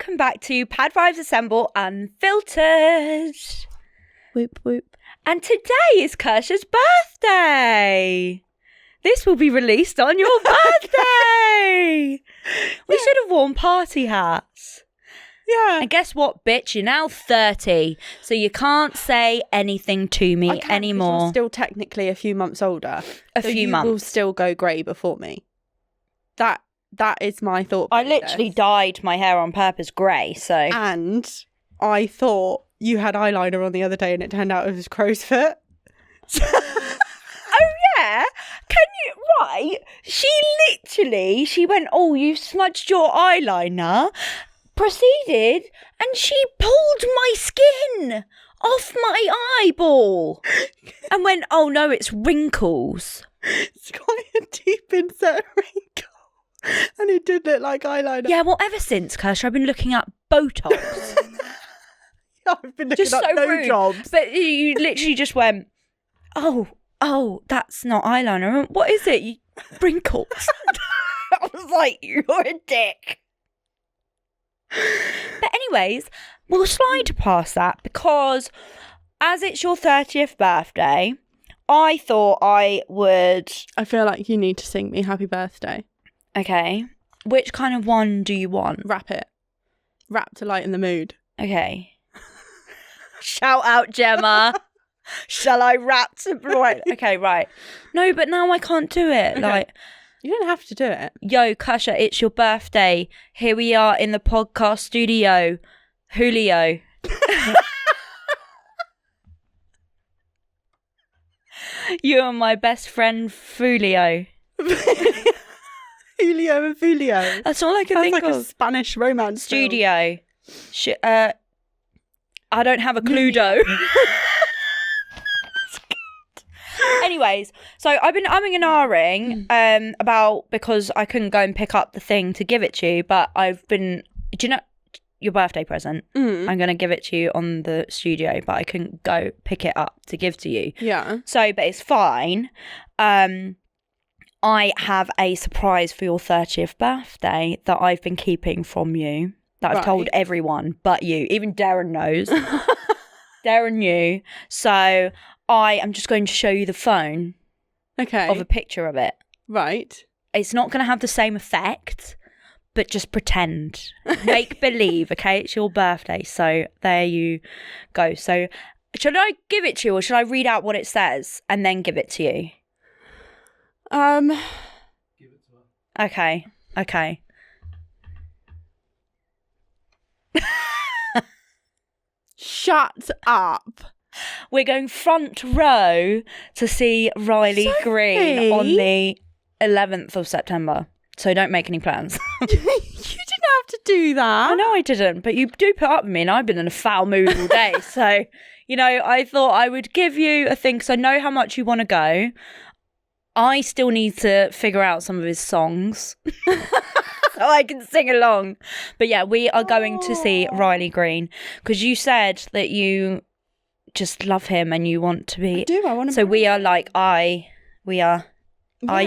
welcome back to Pad Vibes Assemble Unfiltered. Whoop, whoop. And today is Kirsha's birthday. This will be released on your birthday. We should have worn party hats. Yeah. And guess what, bitch? You're now 30, so you can't say anything to me anymore. You're still technically a few months older. You will still go grey before me. That is my thought process. I literally dyed my hair on purpose grey, so... And I thought you had eyeliner on the other day and it turned out it was crow's foot. Oh, yeah? Can you... Right. She went, oh, you smudged your eyeliner. Proceeded, and she pulled my skin off my eyeball. And went, oh, no, it's wrinkles. It's quite a deep insert wrinkle. And it did look like eyeliner. Yeah, well, ever since, Kirsha, I've been looking at Botox. I've been looking Just at so no rude. jobs. But you literally just went, oh, that's not eyeliner. I went, what is it? Wrinkles. I was like, you're a dick. But anyways, we'll slide past that because as it's your 30th birthday, I thought I would... I feel like you need to sing me happy birthday. Okay. Which kind of one do you want? Rap it. Rap to lighten the mood. Okay. Shout out, Gemma. Shall I rap to... Right. Okay, right. No, but now I can't do it. Okay. Like... You don't have to do it. Yo, Kirsha, it's your birthday. Here we are in the podcast studio. Julio. You are my best friend, Fulio. Julio and Fulio. That's all I can Sounds think like of. a Spanish romance Studio. I don't have a Cluedo. Anyways, so I've been umming and ahhing about because I couldn't go and pick up the thing to give it to you, but I've been, do you know, your birthday present, I'm going to give it to you on the studio, but I couldn't go pick it up to give to you. Yeah. So, but it's fine. I have a surprise for your 30th birthday that I've been keeping from you, that I've told everyone but you. Even Darren knows. Darren knew. So I am just going to show you the phone of a picture of it. Right. It's not going to have the same effect, but just pretend. Make believe, okay? It's your birthday. So there you go. So should I give it to you or should I read out what it says and then give it to you? Give it to her. Okay. Shut up. We're going front row to see Riley Green on the 11th of September. So don't make any plans. You didn't have to do that. I know I didn't, but you do put up with me and I've been in a foul mood all day. So, you know, I thought I would give you a thing because I know how much you want to go. I still need to figure out some of his songs so I can sing along. But yeah, we are going to see Riley Green because you said that you just love him and you want to be. I do. I want to. So we are like eye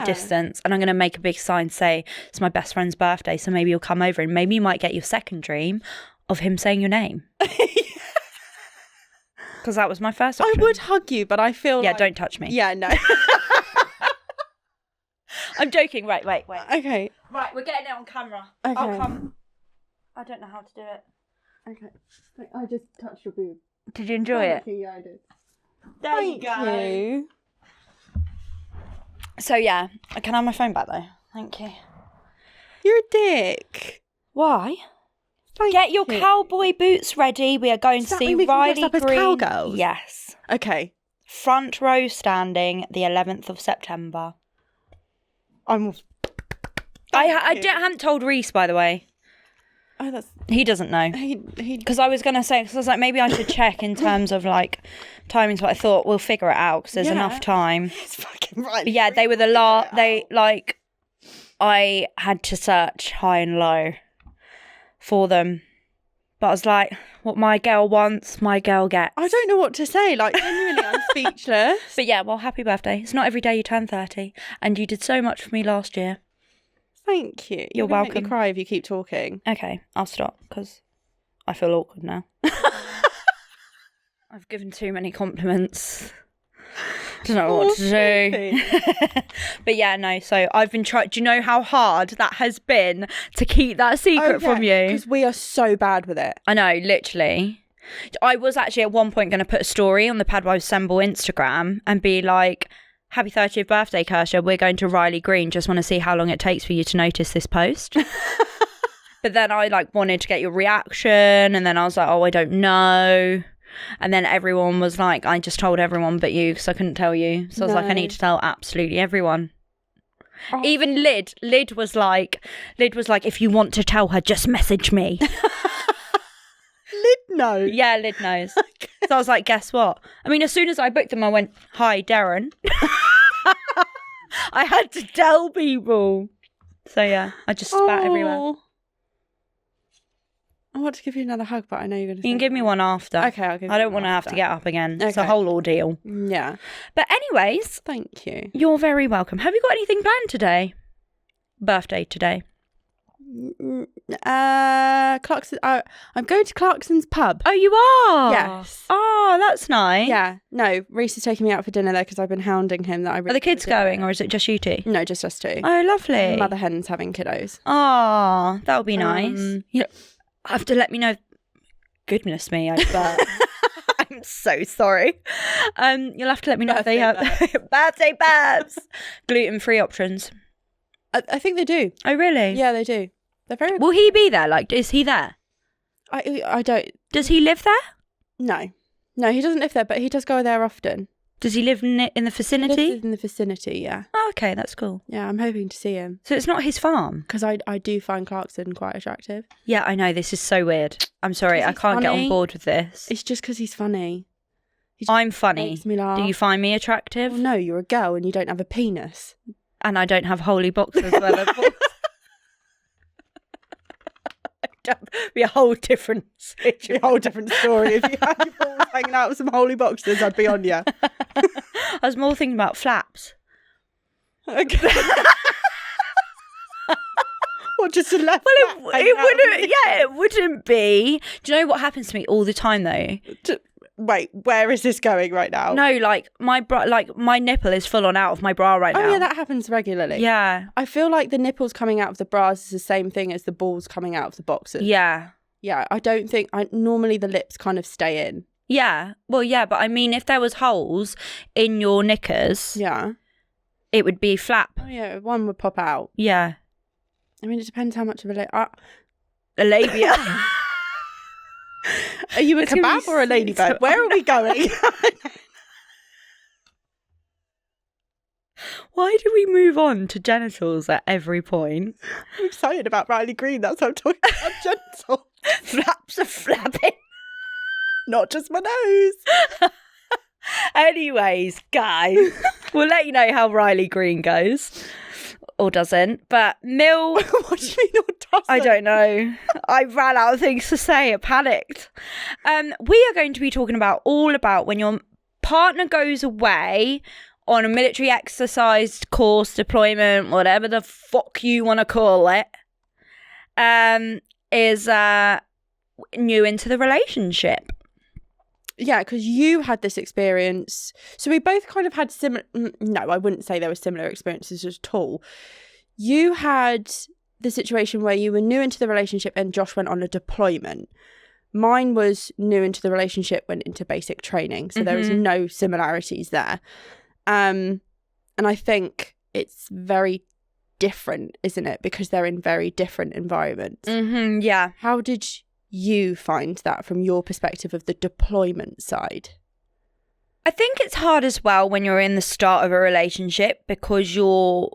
distance, and I'm going to make a big sign say it's my best friend's birthday. So maybe you'll come over and maybe you might get your second dream of him saying your name. Because that was my first option. I would hug you, but I feel yeah, don't touch me. Yeah, no. I'm joking. Right, wait. Okay. Right, we're getting it on camera. Okay. I'll come. I don't know how to do it. Okay. I just touched your boob. Did you enjoy it? Yeah, I did. There you go. So yeah, can I have my phone back though? Thank you. You're a dick. Why? Get your cowboy boots ready. We are going to see Riley Green. Cowgirls? Yes. Okay. Front row standing, the 11th of September. I haven't told Reese, by the way. Oh, he doesn't know. He because I was going to say, because I was like, maybe I should check in terms of like timings, but I thought we'll figure it out because there's enough time. It's fucking right. But yeah, they were the last. I had to search high and low for them, but I was like, what my girl wants, my girl gets. I don't know what to say. Like, genuinely, I'm speechless. But yeah, well, happy birthday. It's not every day you turn 30, and you did so much for me last year. Thank you. You're welcome. Make me cry if you keep talking. Okay, I'll stop because I feel awkward now. I've given too many compliments. Don't know what to do. But yeah, no, so I've been trying. Do you know how hard that has been to keep that secret from you? Because we are so bad with it. I know, literally. I was actually at one point going to put a story on the Padwives Assemble Instagram and be like, happy 30th birthday, Kirsha. We're going to Riley Green. Just want to see how long it takes for you to notice this post. But then I like wanted to get your reaction. And then I was like, oh, I don't know. And then everyone was like, I just told everyone but you because I couldn't tell you. So I was like, I need to tell absolutely everyone. Oh. Even Lyd was like, if you want to tell her, just message me. Lyd knows. Yeah, Lyd knows. Okay. So I was like, guess what? I mean, as soon as I booked them, I went, hi, Darren. I had to tell people. So yeah, I just spat everywhere. I want to give you another hug, but I know you're going to. You can give me one after. Okay, I'll give you one. I don't want to have to get up again. Okay. It's a whole ordeal. Yeah. But anyways. Thank you. You're very welcome. Have you got anything planned today? Birthday today? Clarkson. I'm going to Clarkson's pub. Oh, you are? Yes. Oh, that's nice. Yeah. No, Reese is taking me out for dinner there because I've been hounding him that I really. Are the kids going or is it just you two? No, just us two. Oh, lovely. Mother hen's having kiddos. Oh, that would be nice. You have to let me know. Goodness me, but I'm so sorry. You'll have to let me know if they have birthday babs. Gluten-free options. I think they do. Oh, really? Yeah, they do. They're very. Will he be there? Like, is he there? I don't. Does he live there? No, he doesn't live there, but he does go there often. Does he live in the vicinity? He lives in the vicinity, yeah. Oh, okay, that's cool. Yeah, I'm hoping to see him. So it's not his farm? Because I do find Clarkson quite attractive. Yeah, I know, this is so weird. I'm sorry, I can't get on board with this. It's just because he's funny. I'm funny. Makes me laugh. Do you find me attractive? Well, no, you're a girl and you don't have a penis. And I don't have holy boxers. It'd be a whole different situation. A whole different story. If you had your balls hanging out with some holy boxers, I'd be on you. I was more thinking about flaps. Okay. Or just a left. Well, it wouldn't. Yeah, it wouldn't be. Do you know what happens to me all the time though? Wait, where is this going right now? No, like my my nipple is full on out of my bra right now. Oh yeah, that happens regularly. Yeah. I feel like the nipples coming out of the bras is the same thing as the balls coming out of the boxers. Yeah. Yeah, I don't think normally the lips kind of stay in. Yeah. Well, yeah, but I mean if there was holes in your knickers, yeah, it would be flap. Oh yeah, one would pop out. Yeah. I mean, it depends how much of a labia. Are you a kebab or a ladybird? Where are we going? Why do we move on to genitals at every point? I'm excited about Riley Green. That's what I'm talking about. Genitals. Flaps are flapping. Not just my nose. Anyways, guys, we'll let you know how Riley Green goes. Or doesn't. But Mill... What do you mean or doesn't? I don't know. I ran out of things to say. I panicked. We are going to be talking all about when your partner goes away on a military exercise, course, deployment, whatever the fuck you want to call it, is new into the relationship. Yeah, because you had this experience. So we both kind of had similar... No, I wouldn't say there were similar experiences at all. You had the situation where you were new into the relationship and Josh went on a deployment. Mine was new into the relationship, went into basic training. So there is no similarities there. And I think it's very different, isn't it? Because they're in very different environments. Yeah. How did you find that from your perspective of the deployment side? I think it's hard as well when you're in the start of a relationship because you're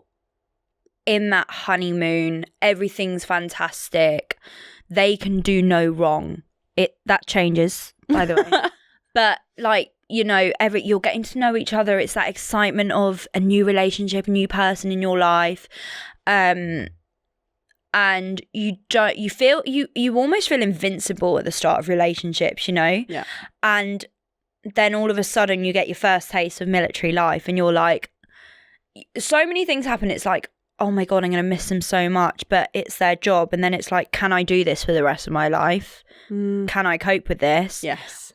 in that honeymoon, everything's fantastic, they can do no wrong. That changes, by the way. But like, you know, you're getting to know each other. It's that excitement of a new relationship, a new person in your life. And you almost feel invincible at the start of relationships, you know? Yeah. And then all of a sudden you get your first taste of military life and you're like, so many things happen. It's like, oh my God, I'm going to miss them so much, but it's their job. And then it's like, can I do this for the rest of my life? Can I cope with this? Yes.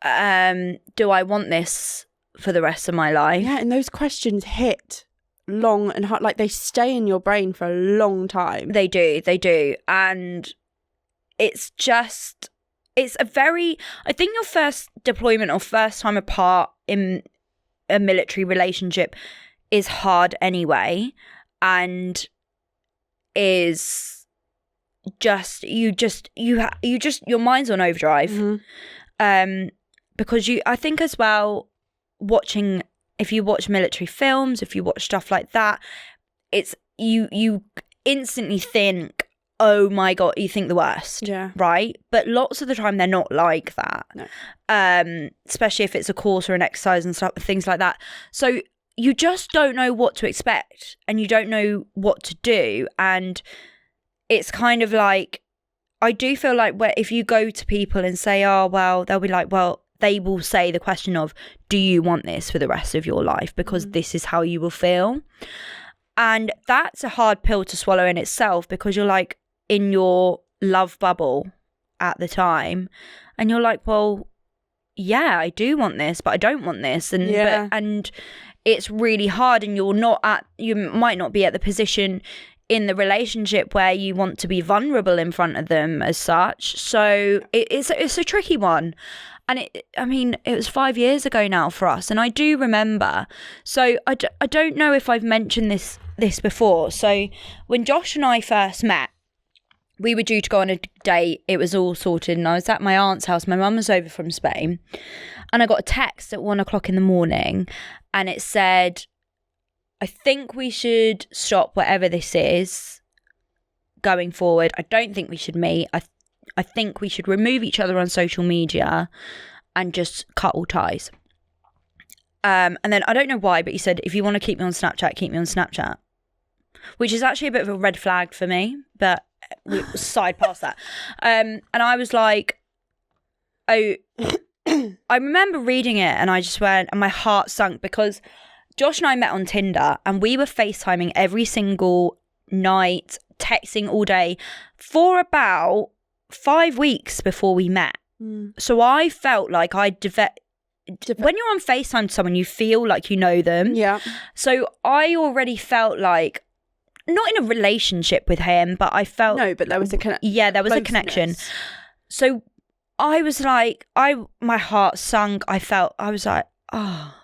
Do I want this for the rest of my life? Yeah, and those questions hit long and hard. Like, they stay in your brain for a long time. They do. And it's just, it's a very, I think your first deployment or first time apart in a military relationship is hard anyway, and is just, your mind's on overdrive. Because I think as well, if you watch military films, if you watch stuff like that, it's, you instantly think, oh my God, you think the worst. Yeah. Right? But lots of the time they're not like that. No. Especially if it's a course or an exercise and stuff, things like that. So you just don't know what to expect, and you don't know what to do. And it's kind of like, I do feel like if you go to people and say, oh, well, they'll be like, well, they will say the question of, do you want this for the rest of your life? Because this is how you will feel. And that's a hard pill to swallow in itself, because you're like in your love bubble at the time, and you're like, well, yeah, I do want this, but I don't want this. And and it's really hard, and you might not be at the position in the relationship where you want to be vulnerable in front of them as such. So it's a tricky one. And it was 5 years ago now for us, and I do remember. So I don't know if I've mentioned this before. So when Josh and I first met, we were due to go on a date. It was all sorted, and I was at my aunt's house. My mum was over from Spain, and I got a text at 1 o'clock in the morning, and it said, I think we should stop whatever this is going forward. I don't think we should meet. I think we should remove each other on social media and just cut all ties. And then I don't know why, but he said, if you want to keep me on Snapchat, keep me on Snapchat. Which is actually a bit of a red flag for me, but we side past that. And I was like, oh, I remember reading it, and I just went, and my heart sunk, because Josh and I met on Tinder, and we were FaceTiming every single night, texting all day for about 5 weeks before we met. So I felt like when you're on FaceTime to someone, you feel like you know them. Yeah. So I already felt like, not in a relationship with him, but I felt... No, but there was a connection. Yeah, there was a connection. So I was like, my heart sunk. I was like, oh.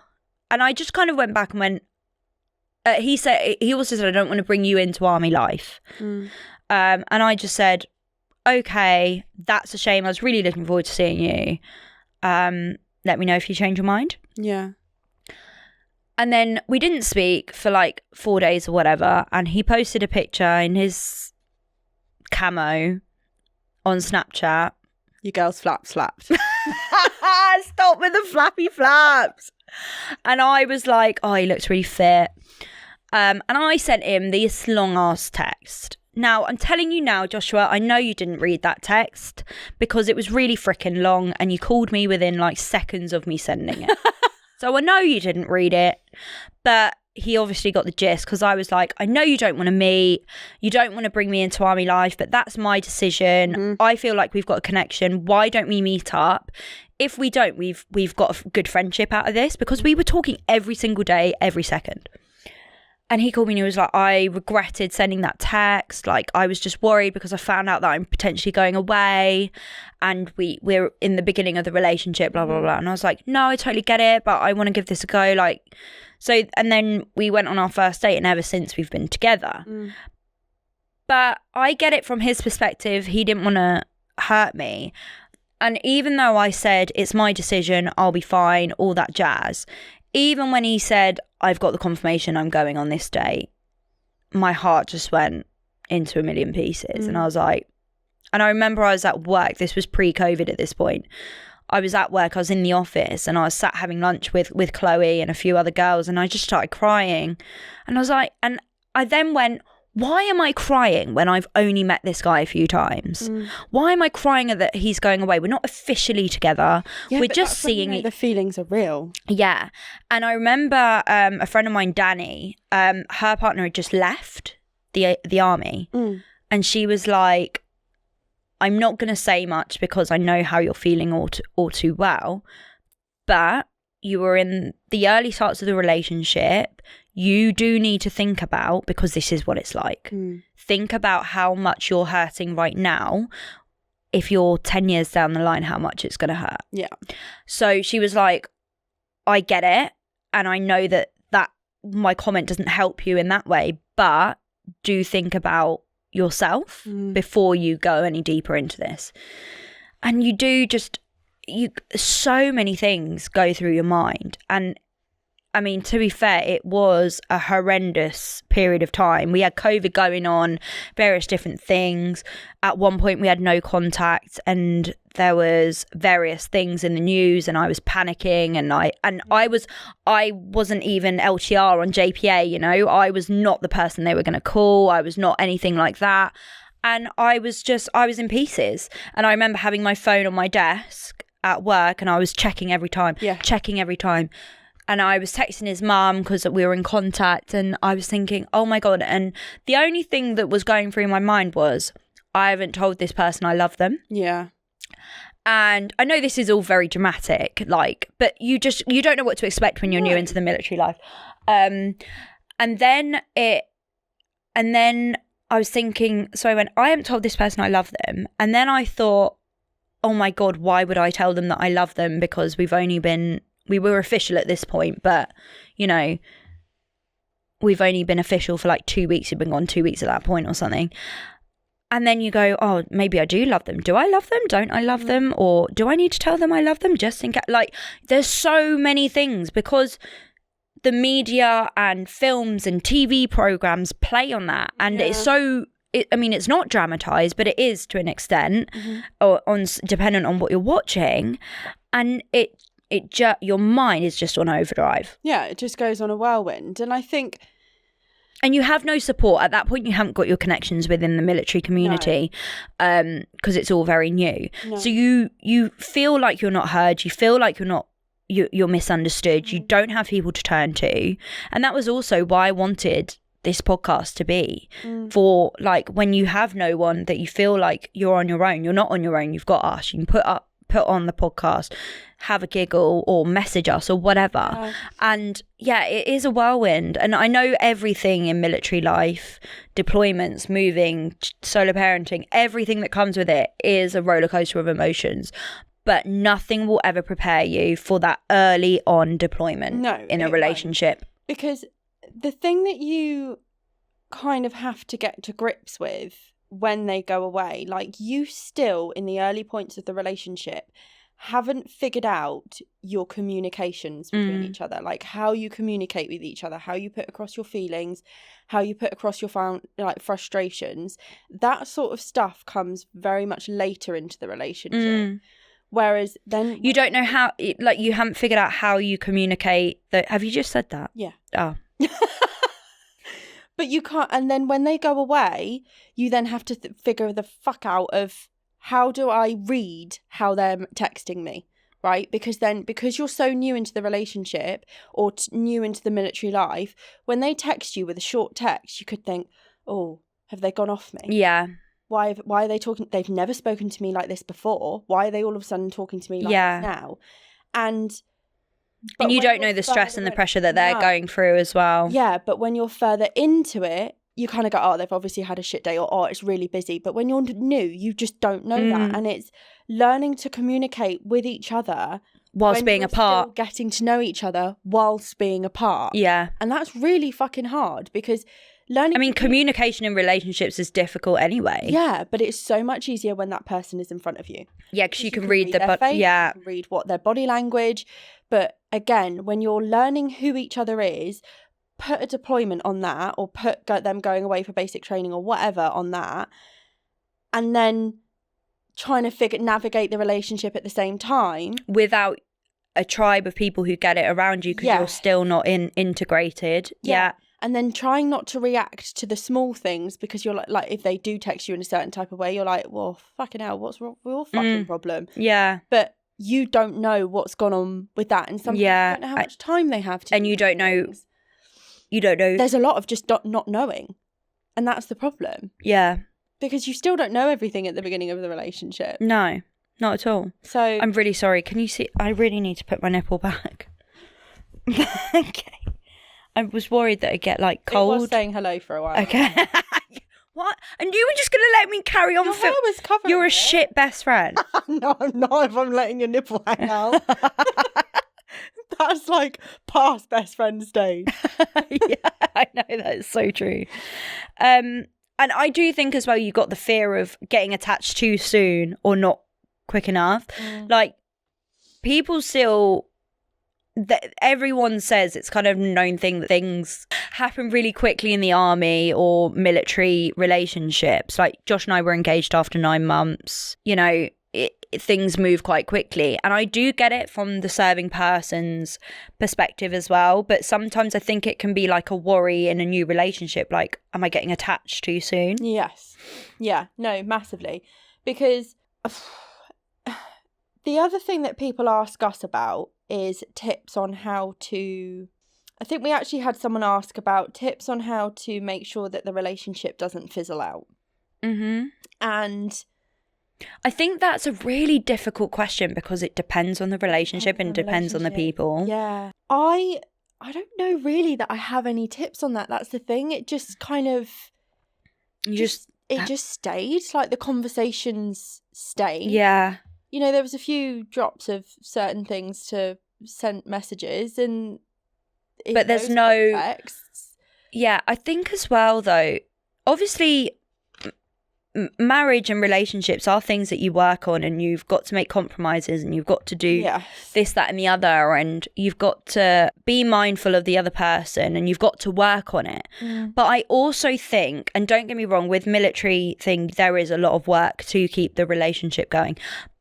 And I just kind of went back and went, he also said, I don't want to bring you into army life. And I just said, okay, that's a shame. I was really looking forward to seeing you. Let me know if you change your mind. Yeah. And then we didn't speak for like 4 days or whatever. And he posted a picture in his camo on Snapchat. Your girl's flap slapped. Stop with the flappy flaps. And I was like, oh, he looks really fit. And I sent him this long ass text. Now, I'm telling you now, Joshua, I know you didn't read that text because it was really freaking long, and you called me within like seconds of me sending it. So I know you didn't read it, but he obviously got the gist, because I was like, I know you don't want to meet, you don't want to bring me into army life, but that's my decision. I feel like we've got a connection. Why don't we meet up? If we don't, we've got a good friendship out of this, because we were talking every single day, every second. And he called me and he was like, I regretted sending that text. Like, I was just worried because I found out that I'm potentially going away, and we're in the beginning of the relationship, blah, blah, blah. And I was like, no, I totally get it, but I want to give this a go. Like, so, and then we went on our first date, and ever since we've been together. But I get it from his perspective. He didn't want to hurt me. And even though I said, it's my decision, I'll be fine, all that jazz, even when he said, I've got the confirmation I'm going on this date, my heart just went into a million pieces. And I was like, and I remember I was at work. This was pre-COVID at this point. I was at work, I was in the office, and I was sat having lunch with Chloe and a few other girls, and I just started crying. And I was like, and I then went, why am I crying when I've only met this guy a few times? Why am I crying that he's going away? We're not officially together. Yeah, we're just seeing the feelings are real. Yeah. And I remember a friend of mine, Danny, her partner had just left the army. And she was like, I'm not going to say much because I know how you're feeling all too well, but you were in the early starts of the relationship. You do need to think about, because this is what it's like, think about how much you're hurting right now. If you're 10 years down the line, how much it's going to hurt. Yeah. So she was like, I get it. And I know that my comment doesn't help you in that way, but do think about yourself before you go any deeper into this. And you do so many things go through your mind. And I mean, to be fair, it was a horrendous period of time. We had COVID going on, various different things. At one point we had no contact, and there was various things in the news, and I was panicking, and I wasn't even LTR on JPA, you know. I was not the person they were going to call. I was not anything like that. And I was in pieces. And I remember having my phone on my desk at work, and I was checking every time. And I was texting his mum because we were in contact, and I was thinking, oh my God. And the only thing that was going through my mind was, I haven't told this person I love them. Yeah. And I know this is all very dramatic, but you don't know what to expect when you're new into the military life. And then I was thinking, so I went, I haven't told this person I love them. And then I thought, oh my God, why would I tell them that I love them? Because we were official at this point, but, you know, we've only been official for like 2 weeks. We've been gone 2 weeks at that point or something. And then you go, oh, maybe I do love them. Do I love them? Don't I love them? Or do I need to tell them I love them just in case? Like, there's so many things, because the media and films and TV programs play on that. And it's it's not dramatized, but it is to an extent, or dependent on what you're watching. And your mind is just on overdrive. Yeah, it just goes on a whirlwind. And I think... And you have no support. At that point, you haven't got your connections within the military community, because it's all very new. No. So you feel like you're not heard. You feel like you're misunderstood. You don't have people to turn to. And that was also why I wanted this podcast to be, for like, when you have no one, that you feel like you're on your own. You're not on your own. You've got us. You can put on the podcast, have a giggle, or message us, or whatever. And it is a whirlwind. And I know everything in military life, deployments, moving, solo parenting, everything that comes with it is a roller coaster of emotions. But nothing will ever prepare you for that early on deployment in a relationship. Won't. Because the thing that you kind of have to get to grips with when they go away, like, you still, in the early points of the relationship, haven't figured out your communications between each other, like how you communicate with each other, how you put across your feelings, how you put across your frustrations. That sort of stuff comes very much later into the relationship. Whereas then you don't know how, like, you haven't figured out how you communicate. Have you just said that? Yeah. Oh. But you can't, and then when they go away, you then have to figure the fuck out of, how do I read how they're texting me, right? Because you're so new into the relationship, or new into the military life, when they text you with a short text, you could think, oh, have they gone off me? Yeah. Why are they talking? They've never spoken to me like this before. Why are they all of a sudden talking to me like this now? And you don't know the stress and the pressure that they're going through as well. Yeah, but when you're further into it, you kind of go, oh, they've obviously had a shit day, or, oh, it's really busy. But when you're new, you just don't know that. And it's learning to communicate with each other whilst being apart. Still getting to know each other whilst being apart. Yeah. And that's really fucking hard, because communication in relationships is difficult anyway. Yeah, but it's so much easier when that person is in front of you. Yeah, because you can read their face, you can read what their body language. But again, when you're learning who each other is, put a deployment on that, or put them going away for basic training or whatever on that, and then trying to navigate the relationship at the same time without a tribe of people who get it around you, because you're still not integrated. Yeah. And then trying not to react to the small things, because you're like if they do text you in a certain type of way, you're like, well, fucking hell, what's wrong with your fucking problem? Yeah. But you don't know what's gone on with that, and some people don't know how much time they have to. And you don't know. There's a lot of just not knowing. And that's the problem. Yeah. Because you still don't know everything at the beginning of the relationship. No, not at all. So I'm really sorry. Can you see? I really need to put my nipple back. Okay. I was worried that it'd get like cold. It was saying hello for a while. Okay. What? And you were just going to let me carry on? Your hair was covering You're a it. shit best friend. No, I'm not if I'm letting your nipple hang out. That's like past best friend stage. Yeah, I know, that is so true. And I do think as well, you got the fear of getting attached too soon or not quick enough. Like, people still... everyone says it's kind of a known thing that things happen really quickly in the army or military relationships. Like, Josh and I were engaged after 9 months. You know, things move quite quickly. And I do get it from the serving person's perspective as well. But sometimes I think it can be like a worry in a new relationship. Like, am I getting attached too soon? Yes. Yeah, no, massively. Because the other thing that people ask us about is tips on how to... I think we actually had someone ask about tips on how to make sure that the relationship doesn't fizzle out. Mm-hmm. And I think that's a really difficult question because it depends on the relationship and depends on the people. Yeah. I don't know really that I have any tips on that. That's the thing. It just kind of... It just stayed. Like, the conversations stayed. Yeah. You know, there was a few drops of certain things to send messages, and but there's no contexts. Yeah, I think as well though, obviously marriage and relationships are things that you work on, and you've got to make compromises, and you've got to do this, that and the other, and you've got to be mindful of the other person, and you've got to work on it. But I also think, and don't get me wrong, with military thing there is a lot of work to keep the relationship going.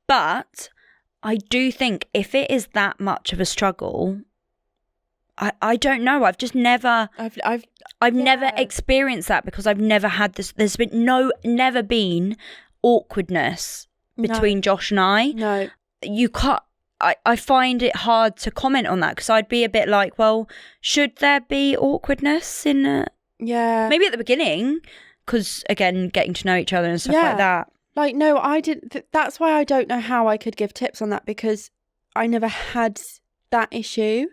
But I do think if it is that much of a struggle, I don't know. I've just never... I've never experienced that because I've never had this... There's been never been awkwardness between Josh and I. No. You can't... I find it hard to comment on that because I'd be a bit like, well, should there be awkwardness in... Yeah. Maybe at the beginning because, again, getting to know each other and stuff like that. Like, no, I didn't. That's why I don't know how I could give tips on that because I never had that issue.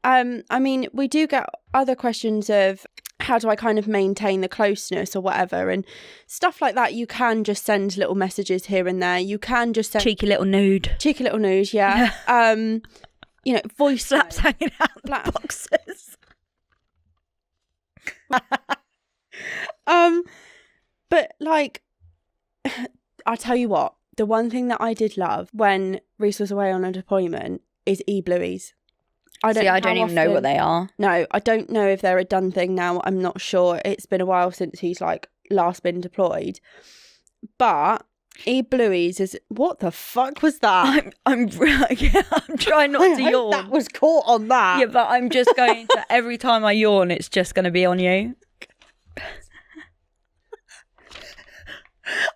I mean, we do get other questions of how do I kind of maintain the closeness or whatever and stuff like that. You can just send little messages here and there. You can just send cheeky little nude, yeah. You know, voice flaps hanging out the boxes. But like, I'll tell you what, the one thing that I did love when Reese was away on a deployment is e-blueies. I don't even know what they are. No, I don't know if they're a done thing now. I'm not sure. It's been a while since he's like last been deployed. But e-blueies is... What the fuck was that? I'm trying not to yawn. That was caught on that. Yeah, but I'm just going to... Every time I yawn, it's just going to be on you.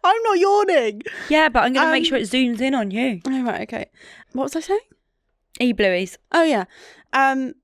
I'm not yawning. Yeah, but I'm going to make sure it zooms in on you. Oh, right, okay. What was I saying? E-blueies. Oh, yeah.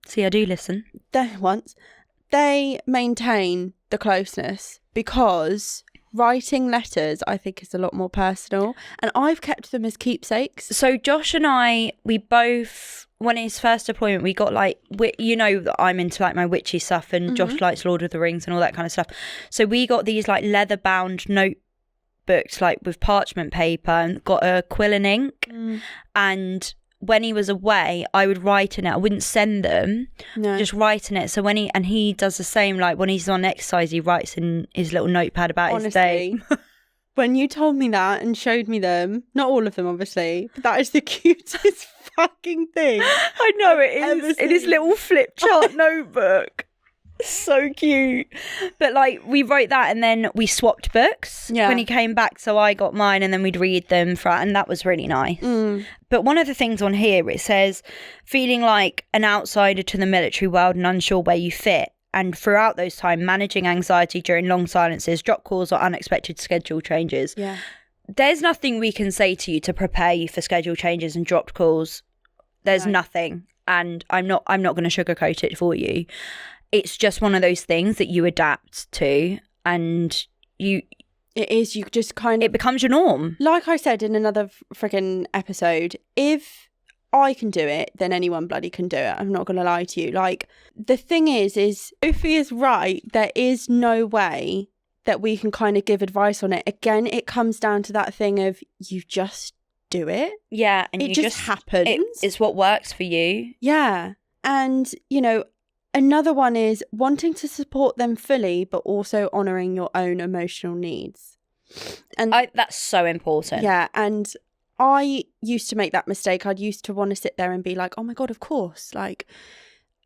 See, I do listen. They maintain the closeness because writing letters, I think, is a lot more personal. And I've kept them as keepsakes. So Josh and I, we both... When his first deployment, we got like, you know that I'm into like my witchy stuff and Josh likes Lord of the Rings and all that kind of stuff. So we got these like leather bound notebooks like with parchment paper and got a quill and ink. And when he was away, I would write in it. I wouldn't send them, just write in it. So when he does the same, like when he's on exercise, he writes in his little notepad about his day. When you told me that and showed me them, not all of them obviously, but that is the cutest fucking thing. I know it is. In his little flip chart notebook. So cute. But like we wrote that and then we swapped books when he came back. So I got mine and then we'd read them and that was really nice. But one of the things on here, it says, feeling like an outsider to the military world and unsure where you fit. And throughout those times, managing anxiety during long silences, drop calls or unexpected schedule changes. Yeah. There's nothing we can say to you to prepare you for schedule changes and dropped calls. There's nothing. And I'm not going to sugarcoat it for you. It's just one of those things that you adapt to. and it is, you just kind of, it becomes your norm. like I said in another friggin' episode, if I can do it, then anyone bloody can do it. I'm not going to lie to you. Like, the thing is Sophie is right. There is no way that we can kind of give advice on it. Again, it comes down to that thing of you just do it. Yeah, and it you just happens. It's what works for you. Yeah. And, you know, another one is wanting to support them fully, but also honouring your own emotional needs. And that's so important. Yeah, and I used to make that mistake. I'd used to want to sit there and be like, oh my God, of course, like,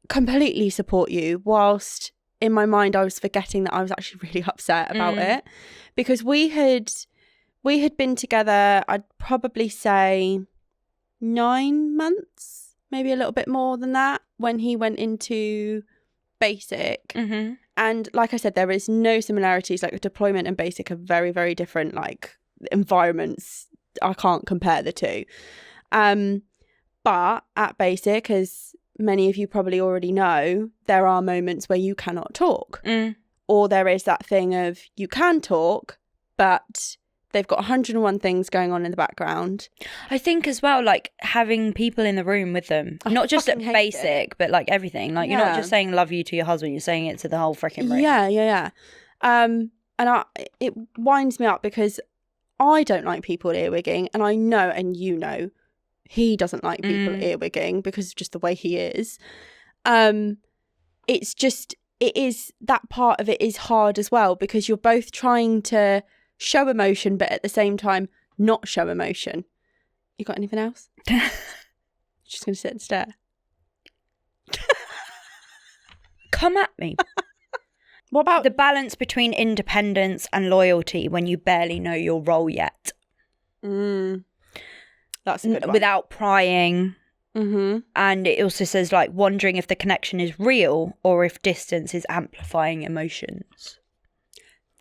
completely support you, whilst in my mind I was forgetting that I was actually really upset about it, because we had been together, I'd probably say 9 months, maybe a little bit more than that, when he went into basic. Mm-hmm. And like I said, there is no similarities. Like, deployment and basic are very, very different, like, environments. I can't compare the two. But at basic, as many of you probably already know, there are moments where you cannot talk. Or there is that thing of you can talk, but they've got 101 things going on in the background. I think as well, like, having people in the room with them, not just at basic, but like everything. Like, you're not just saying love you to your husband, you're saying it to the whole freaking room. Yeah. And it winds me up because I don't like people earwigging, and I know, and you know, he doesn't like people earwigging because of just the way he is. It's just, it is, that part of it is hard as well, because you're both trying to show emotion, but at the same time not show emotion. You got anything else? Just gonna sit and stare. Come at me. What about the balance between independence and loyalty when you barely know your role yet? That's a good one. Without prying. Mm-hmm. And it also says, like, wondering if the connection is real or if distance is amplifying emotions.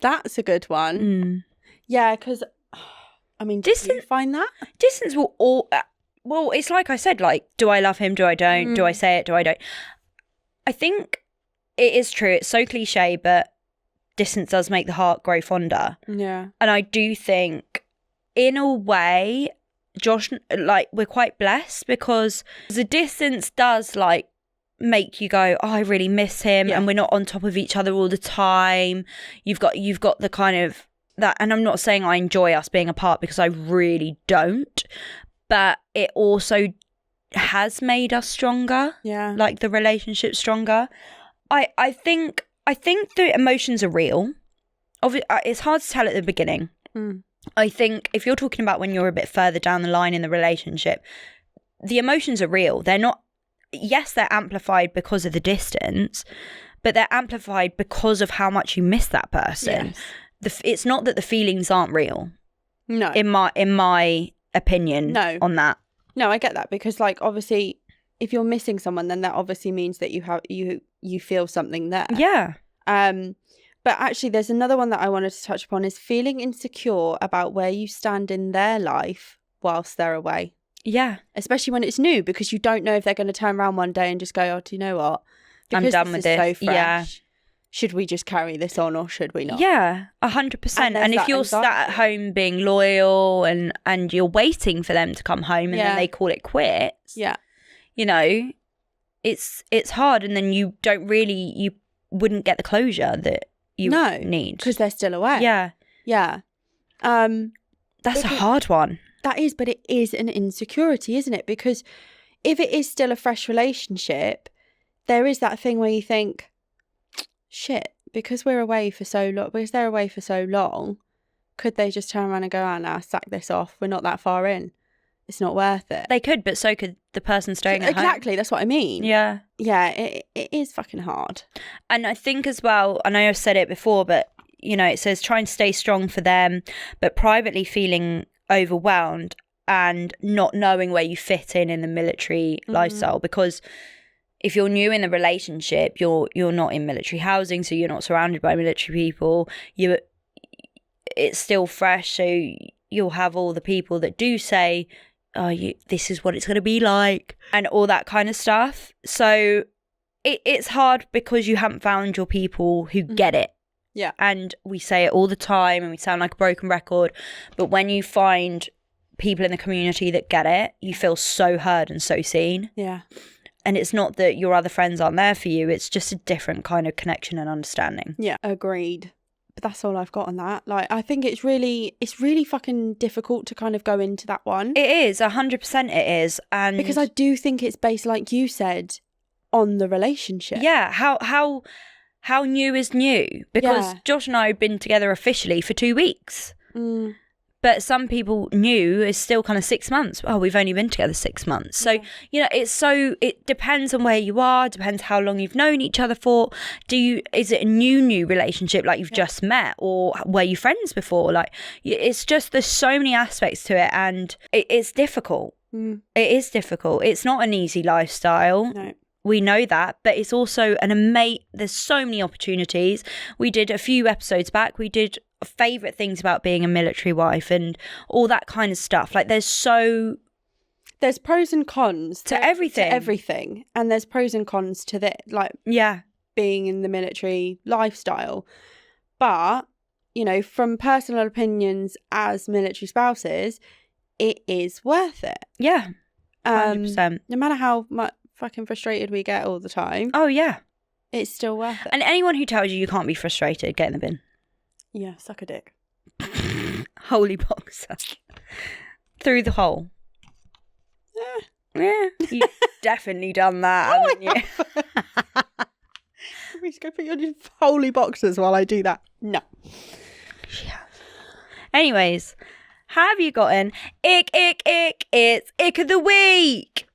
That's a good one. Yeah, because, I mean, do you find that? Distance will well, it's like I said, like, do I love him? Do I don't? Do I say it? Do I don't? I think it is true. It's so cliche, but distance does make the heart grow fonder. Yeah. And I do think, in a way, Josh, like, we're quite blessed because the distance does, like, make you go, oh, I really miss him, and we're not on top of each other all the time. You've got the kind of that, and I'm not saying I enjoy us being apart because I really don't, but it also has made us stronger. Yeah, like the relationship stronger. I think the emotions are real. It's hard to tell at the beginning. I think if you're talking about when you're a bit further down the line in the relationship, the emotions are real. They're not, yes, they're amplified because of the distance, but they're amplified because of how much you miss that person. Yes. It's not that the feelings aren't real. No. In my opinion on that. No, I get that, because, like, obviously if you're missing someone, then that obviously means that you feel something there. Yeah. But actually, there's another one that I wanted to touch upon, is feeling insecure about where you stand in their life whilst they're away. Yeah. Especially when it's new, because you don't know if they're going to turn around one day and just go, oh, do you know what? Because I'm done with this. So fresh, yeah. Should we just carry this on or should we not? Yeah, 100%. And if you're sat at home being loyal and you're waiting for them to come home and then they call it quits, you know, it's hard, and then you wouldn't get the closure that you need. Because they're still away. Yeah. Yeah. That's a hard one. That is, but it is an insecurity, isn't it? Because if it is still a fresh relationship, there is that thing where you think, shit, because they're away for so long, could they just turn around and go, oh, no, sack this off, we're not that far in, it's not worth it? They could, but so could the person staying at home. Exactly, that's what I mean. Yeah. Yeah, it is fucking hard. And I think as well, I know I've said it before, but, you know, it says try and stay strong for them, but privately feeling overwhelmed and not knowing where you fit in the military lifestyle, because if you're new in the relationship, you're not in military housing, so you're not surrounded by military people. It's still fresh, so you'll have all the people that do say, oh, this is what it's going to be like, and all that kind of stuff. So it's hard because you haven't found your people who get it. Yeah. And we say it all the time and we sound like a broken record. But when you find people in the community that get it, you feel so heard and so seen. Yeah. And it's not that your other friends aren't there for you. It's just a different kind of connection and understanding. Yeah, agreed. But that's all I've got on that. Like, I think it's really fucking difficult to kind of go into that one. It is, 100% it is. And because I do think it's based, like you said, on the relationship. Yeah, how new is new? Because Josh and I have been together officially for 2 weeks. But some people new is still kind of 6 months. Oh, we've only been together 6 months. So, you know, it depends on where you are, depends how long you've known each other for. Is it a new relationship like you've just met, or were you friends before? Like, it's just, there's so many aspects to it, and it's difficult. It is difficult. It's not an easy lifestyle. No. We know that, but it's also there's so many opportunities. We did a few episodes back, we did favourite things about being a military wife and all that kind of stuff. Like, there's pros and cons to everything. And there's pros and cons to being in the military lifestyle. But, you know, from personal opinions as military spouses, it is worth it. Yeah, 100%. No matter how much fucking frustrated we get all the time. Oh, yeah. It's still worth it. And anyone who tells you can't be frustrated, get in the bin. Yeah, suck a dick. Holy boxer. Through the hole. Yeah. You've definitely done that, haven't you? We just go put you on your holy boxers while I do that. No. Yeah. Anyways, have you gotten ick? It's ick of the week.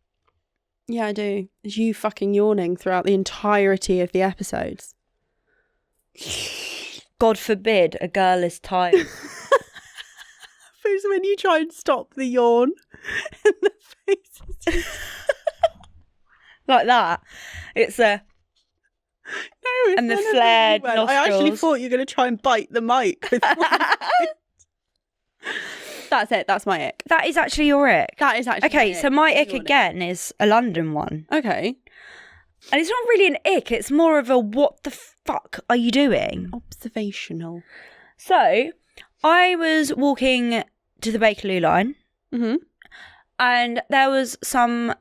Yeah, I do. It's you fucking yawning throughout the entirety of the episodes. God forbid a girl is tired. It's when you try and stop the yawn and the face is like that. It's a... No, and the flared nostrils. I actually thought you were going to try and bite the mic with That's it. That's my ick. That is actually your ick. That is actually okay. So my ick again is a London one. Okay. And it's not really an ick. It's more of a what the fuck are you doing? Observational. So I was walking to the Bakerloo line, and there was some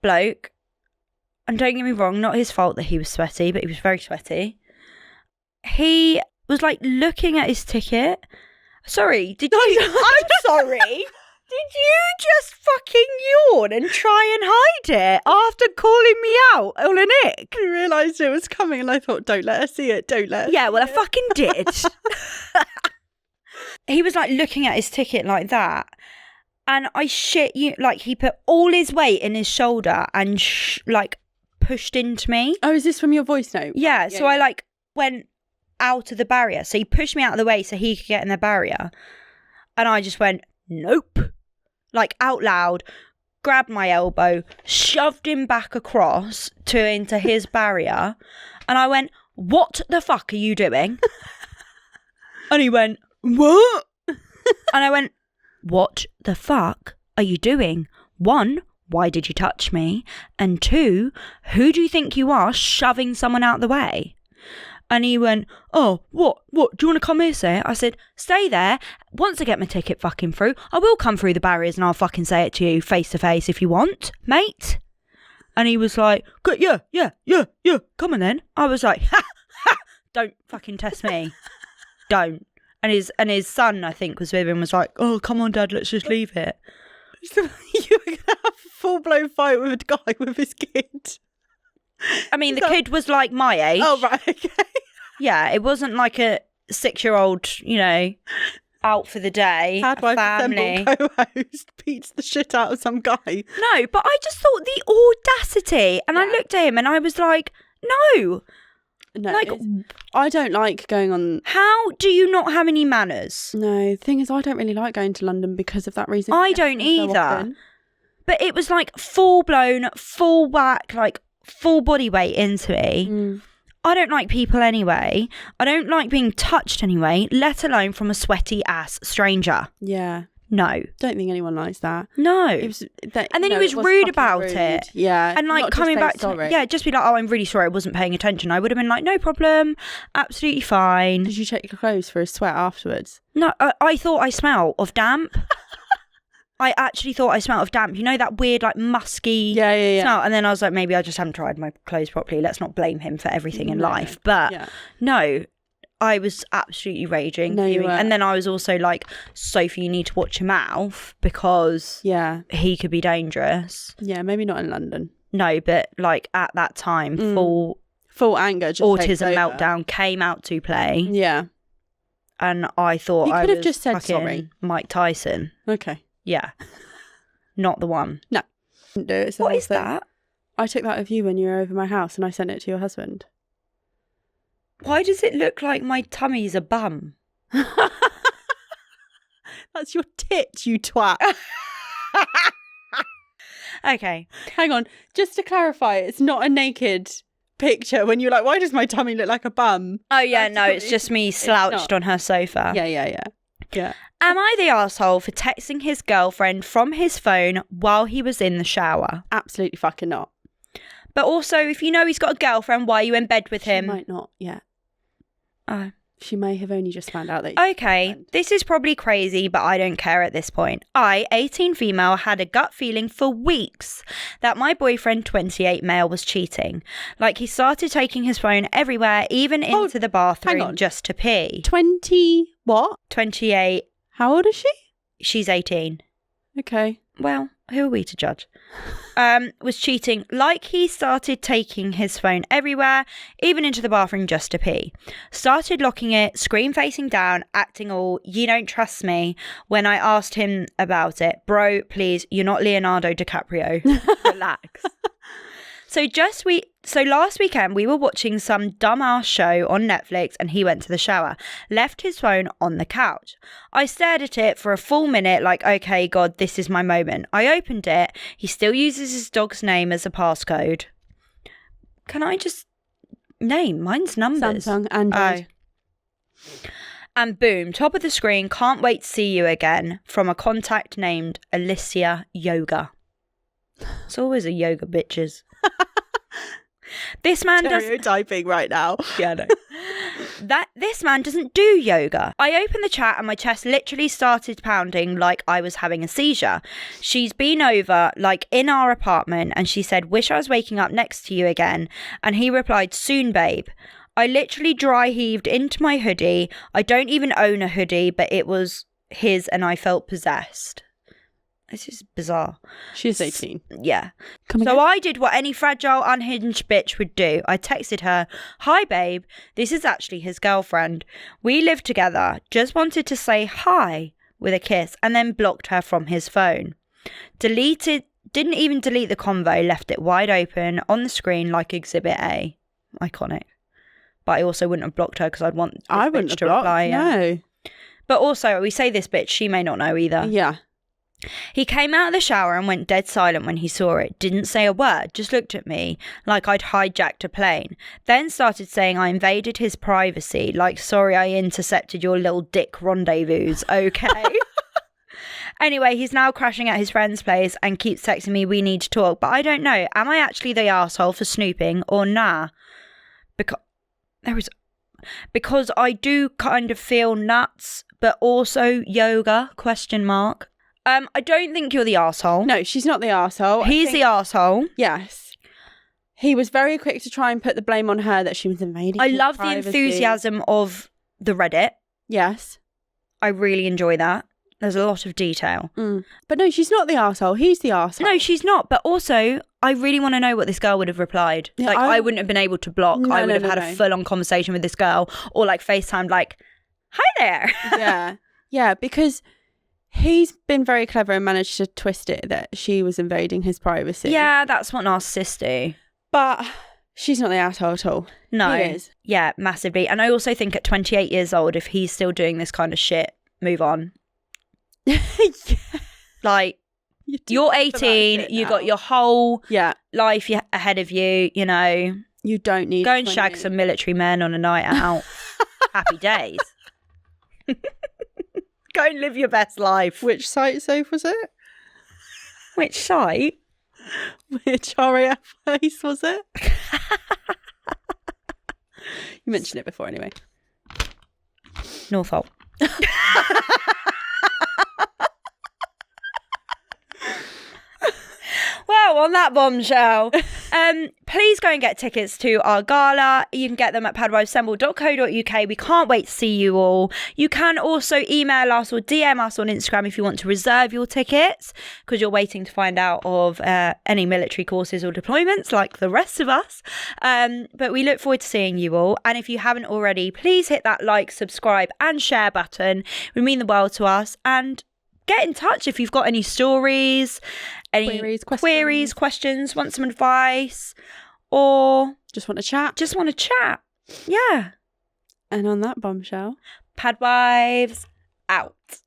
bloke. And don't get me wrong, not his fault that he was sweaty, but he was very sweaty. He was like looking at his ticket. Sorry, did you? I'm sorry. Did you just fucking yawn and try and hide it after calling me out on an ick? I realised it was coming and I thought, don't let her see it, don't let her Yeah, well, I fucking did. He was like looking at his ticket like that. And I shit you, like he put all his weight in his shoulder and like pushed into me. Oh, is this from your voice note? Yeah, so I like went out of the barrier. So he pushed me out of the way so he could get in the barrier. And I just went, nope. Like out loud, grabbed my elbow, shoved him back across into his barrier. And I went, what the fuck are you doing? And he went, what? And I went, what the fuck are you doing? 1, why did you touch me? And 2, who do you think you are shoving someone out the way? And he went, oh, what? Do you want to come here, say it? I said, stay there. Once I get my ticket fucking through, I will come through the barriers and I'll fucking say it to you face to face if you want, mate. And he was like, yeah, come on then. I was like, ha, don't fucking test me. Don't. And his son, I think, was with him, was like, oh, come on, Dad, let's just leave it. So you were going to have a full-blown fight with a guy with his kid. I mean, the kid was like my age. Oh, right, okay. Yeah, it wasn't like a 6-year-old, you know, out for the day. Housewife family. Co-host beats the shit out of some guy. No, but I just thought the audacity. And I looked at him and I was like, no. No, like, I don't like going on... How do you not have any manners? No, the thing is, I don't really like going to London because of that reason. I don't either. But it was like full-blown, full whack, like full body weight into me. I don't like people anyway. I don't like being touched anyway, let alone from a sweaty ass stranger. Yeah. Don't think anyone likes that. No. It was and then he was rude about it. Yeah. And like coming back sorry. to just be like, oh, I'm really sorry, I wasn't paying attention. I would have been like, no problem, absolutely fine. Did you check your clothes for a sweat afterwards? No, I thought I smelled of damp. I actually thought I smelled of damp. You know, that weird, like, musky smell? And then I was like, maybe I just haven't tried my clothes properly. Let's not blame him for everything in life. But no, I was absolutely raging. No, you were. And then I was also like, Sophie, you need to watch your mouth because he could be dangerous. Yeah, maybe not in London. No, but like at that time, full anger, just autism meltdown came out to play. Yeah. And I thought you I could was have just said sorry. Mike Tyson. Okay. Yeah. Not the one. No. Didn't do it. What is that? I took that of you when you were over my house and I sent it to your husband. Why does it look like my tummy's a bum? That's your tit, you twat. Okay. Hang on. Just to clarify, it's not a naked picture when you're like, why does my tummy look like a bum? Oh, yeah, no, it's just me slouched on her sofa. Yeah. Am I the arsehole for texting his girlfriend from his phone while he was in the shower? Absolutely fucking not. But also, if you know he's got a girlfriend, why are you in bed with him? She might not yet. Oh. She may have only just found out that. Okay, this is probably crazy, but I don't care at this point. I, 18 female, had a gut feeling for weeks that my boyfriend, 28 male, was cheating. Like he started taking his phone everywhere, even into the bathroom just to pee. 20 what? 28. How old is she? She's 18. Okay. Well, who are we to judge? Was cheating. Like he started taking his phone everywhere, even into the bathroom just to pee. Started locking it, screen facing down, acting all, you don't trust me. When I asked him about it, bro, please, you're not Leonardo DiCaprio. Relax. So last weekend we were watching some dumbass show on Netflix and he went to the shower, left his phone on the couch. I stared at it for a full minute like, okay, God, this is my moment. I opened it. He still uses his dog's name as a passcode. Can I just name? Mine's numbers. Samsung, Android. And boom, top of the screen, can't wait to see you again, from a contact named Alicia Yoga. It's always a yoga, bitches. This man does stereotyping right now. Yeah, no. This man doesn't do yoga. I opened the chat and my chest literally started pounding like I was having a seizure. She's been over, like in our apartment, and she said, wish I was waking up next to you again. And he replied, soon, babe. I literally dry heaved into my hoodie. I don't even own a hoodie, but it was his and I felt possessed. This is bizarre. She's 18. Yeah. So I did what any fragile, unhinged bitch would do. I texted her, hi, babe. This is actually his girlfriend. We live together. Just wanted to say hi with a kiss and then blocked her from his phone. Didn't even delete the convo, left it wide open on the screen like Exhibit A. Iconic. But I also wouldn't have blocked her because I'd want this bitch to reply. No. But also, we say this bitch, she may not know either. Yeah. He came out of the shower and went dead silent when he saw it. Didn't say a word, just looked at me like I'd hijacked a plane. Then started saying I invaded his privacy, like, sorry I intercepted your little dick rendezvous, okay? Anyway, he's now crashing at his friend's place and keeps texting me, we need to talk. But I don't know, am I actually the arsehole for snooping or nah? Because I do kind of feel nuts, but also yoga, ? I don't think you're the arsehole. No, she's not the arsehole. He's the arsehole. Yes. He was very quick to try and put the blame on her that she was invading I his love privacy. the enthusiasm of the Reddit. Yes. I really enjoy that. There's a lot of detail. But no, she's not the arsehole. He's the arsehole. No, she's not. But also, I really want to know what this girl would have replied. Yeah, I wouldn't have been able to block. No, I would have had a full-on conversation with this girl, or like FaceTime, like, hi there. Yeah. Yeah, because he's been very clever and managed to twist it that she was invading his privacy. Yeah, that's what narcissists do. But she's not the asshole at all. No. He is. Yeah, massively. And I also think at 28 years old, if he's still doing this kind of shit, move on. Yeah. Like, you're 18, you got your whole life ahead of you, you know. You don't need go and shag some military men on a night out. Happy days. Go and live your best life. Which site, Soph, was it? Which site? Which RAF place was it? You mentioned it before anyway. Northolt. Well, on that bombshell, please go and get tickets to our gala. You can get them at padwifeassemble.co.uk. We can't wait to see you all. You can also email us or DM us on Instagram if you want to reserve your tickets, because you're waiting to find out of any military courses or deployments like the rest of us. But we look forward to seeing you all. And if you haven't already, please hit that like, subscribe and share button. It would mean the world to us. And get in touch if you've got any stories, any queries, questions, want some advice, or just want to chat. Yeah. And on that bombshell, Padwives out.